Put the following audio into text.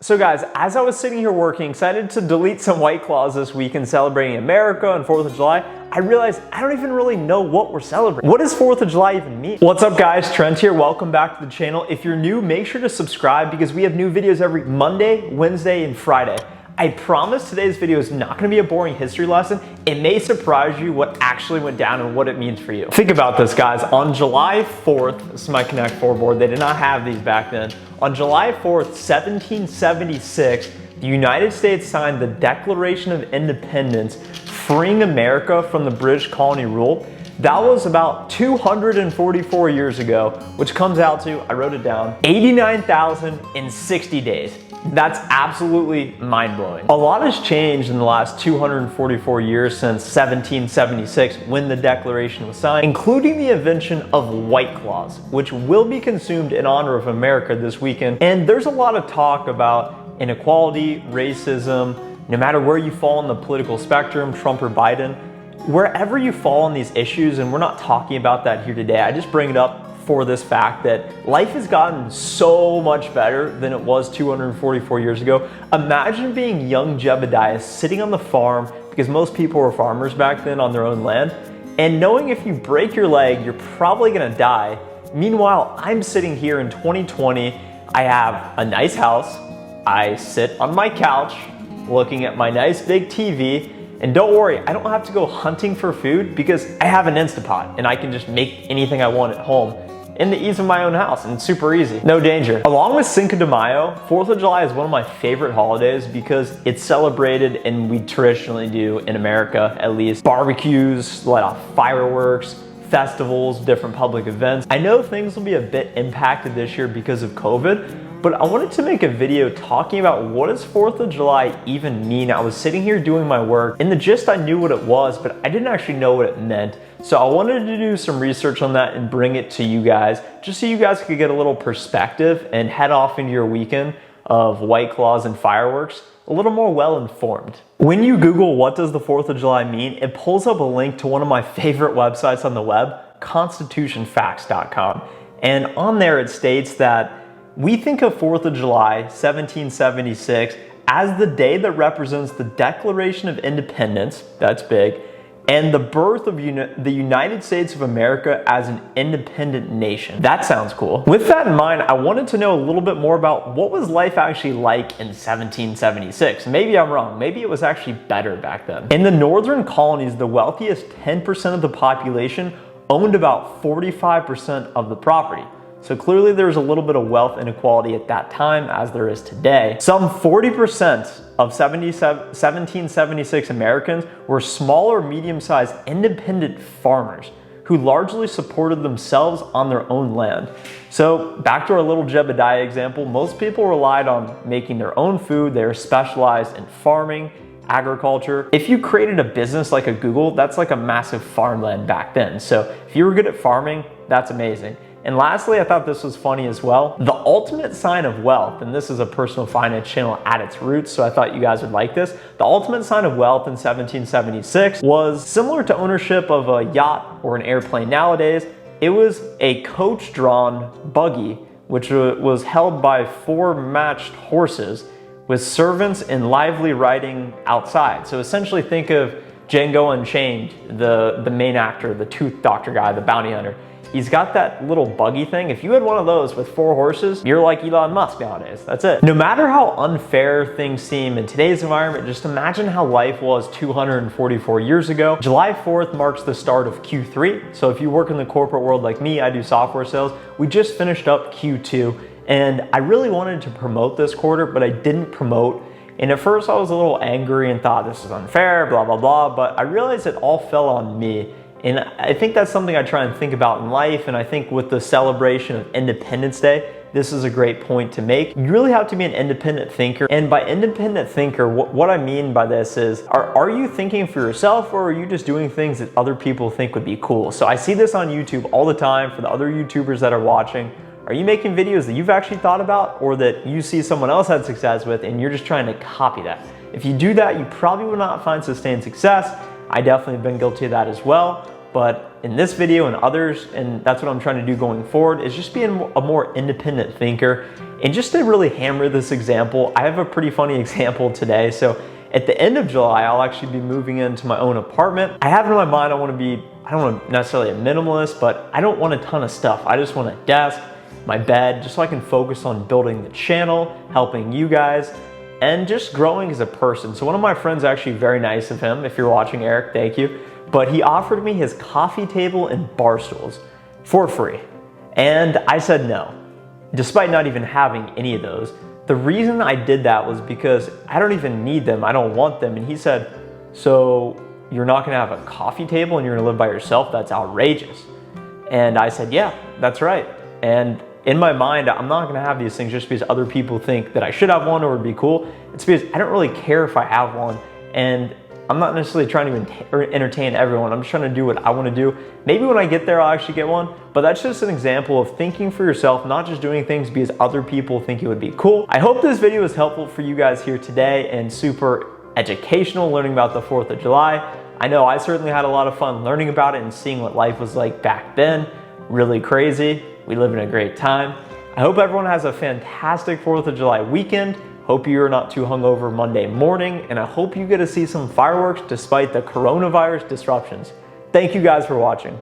So guys, as I was sitting here working, excited to delete some White Claws this weekend celebrating America and 4th of July, I realized I don't even really know what we're celebrating. What does 4th of July even mean? What's up guys, Trent here, welcome back to the channel. If you're new, make sure to subscribe because we have new videos every Monday, Wednesday, and Friday. I promise today's video is not gonna be a boring history lesson. It may surprise you what actually went down and what it means for you. Think about this guys, on July 4th, this is my Connect 4 board, they did not have these back then. On July 4th, 1776, the United States signed the Declaration of Independence, freeing America from the British colony rule. That was about 244 years ago, which comes out to, I wrote it down, 89,060 days. That's absolutely mind-blowing. A lot has changed in the last 244 years since 1776 when the Declaration was signed, including the invention of White Claws, which will be consumed in honor of America this weekend. And there's a lot of talk about inequality, racism, no matter where you fall on the political spectrum, Trump or Biden, wherever you fall on these issues, and we're not talking about that here today, I just bring it up for this fact that life has gotten so much better than it was 244 years ago. Imagine being young Jebediah sitting on the farm, because most people were farmers back then on their own land, and knowing if you break your leg, you're probably gonna die. Meanwhile, I'm sitting here in 2020, I have a nice house, I sit on my couch, looking at my nice big TV, and don't worry, I don't have to go hunting for food because I have an Instapot and I can just make anything I want at home in the ease of my own house, and it's super easy, no danger. Along with Cinco de Mayo, 4th of July is one of my favorite holidays because it's celebrated, and we traditionally do in America at least, barbecues, let off fireworks, festivals, different public events. I know things will be a bit impacted this year because of COVID, but I wanted to make a video talking about what does 4th of July even mean. I was sitting here doing my work. In the gist, I knew what it was, but I didn't actually know what it meant. So I wanted to do some research on that and bring it to you guys, just so you guys could get a little perspective and head off into your weekend of White Claws and fireworks a little more well-informed. When you Google what does the 4th of July mean, it pulls up a link to one of my favorite websites on the web, constitutionfacts.com. And on there it states that we think of 4th of July, 1776, as the day that represents the Declaration of Independence, that's big, and the birth of the United States of America as an independent nation. That sounds cool. With that in mind, I wanted to know a little bit more about what was life actually like in 1776. Maybe I'm wrong, maybe it was actually better back then. In the northern colonies, the wealthiest 10% of the population owned about 45% of the property. So clearly there's a little bit of wealth inequality at that time as there is today. Some 40% of 1776 Americans were small or medium-sized independent farmers who largely supported themselves on their own land. So back to our little Jebediah example, most people relied on making their own food. They were specialized in farming, agriculture. If you created a business like a Google, that's like a massive farmland back then. So if you were good at farming, that's amazing. And lastly, I thought this was funny as well. The ultimate sign of wealth, and this is a personal finance channel at its roots, so I thought you guys would like this. The ultimate sign of wealth in 1776 was similar to ownership of a yacht or an airplane nowadays. It was a coach-drawn buggy, which was held by 4 matched horses with servants and lively riding outside. So essentially think of Django Unchained, the main actor, the tooth doctor guy, the bounty hunter. He's got that little buggy thing. If you had one of those with 4 horses, you're like Elon Musk nowadays. That's it. No matter how unfair things seem in today's environment, just imagine how life was 244 years ago. July 4th marks the start of Q3. So if you work in the corporate world like me, I do software sales. We just finished up Q2, and I really wanted to promote this quarter, but I didn't promote. And at first I was a little angry and thought this is unfair, blah, blah, blah. But I realized it all fell on me. And I think that's something I try and think about in life, and I think with the celebration of Independence Day, this is a great point to make. You really have to be an independent thinker, and by independent thinker, what I mean by this is, are you thinking for yourself, or are you just doing things that other people think would be cool? So I see this on YouTube all the time for the other YouTubers that are watching. Are you making videos that you've actually thought about, or that you see someone else had success with and you're just trying to copy that? If you do that, you probably will not find sustained success. I definitely have been guilty of that as well. But in this video and others, and that's what I'm trying to do going forward, is just being a more independent thinker. And just to really hammer this example, I have a pretty funny example today. So at the end of July, I'll actually be moving into my own apartment. I have in my mind, I don't want to necessarily a minimalist, but I don't want a ton of stuff. I just want a desk, my bed, just so I can focus on building the channel, helping you guys, and just growing as a person. So one of my friends, actually very nice of him, if you're watching, Eric, thank you, but he offered me his coffee table and bar stools for free. And I said no, despite not even having any of those. The reason I did that was because I don't even need them, I don't want them. And he said, so you're not gonna have a coffee table and you're gonna live by yourself? That's outrageous. And I said, yeah, that's right. And in my mind, I'm not gonna have these things just because other people think that I should have one or it'd be cool. It's because I don't really care if I have one, and I'm not necessarily trying to entertain everyone. I'm just trying to do what I want to do. Maybe when I get there, I'll actually get one, but that's just an example of thinking for yourself, not just doing things because other people think it would be cool. I hope this video was helpful for you guys here today and super educational, learning about the 4th of July. I know I certainly had a lot of fun learning about it and seeing what life was like back then. Really crazy. We live in a great time. I hope everyone has a fantastic 4th of July weekend. Hope you're not too hungover Monday morning, and I hope you get to see some fireworks despite the coronavirus disruptions. Thank you guys for watching.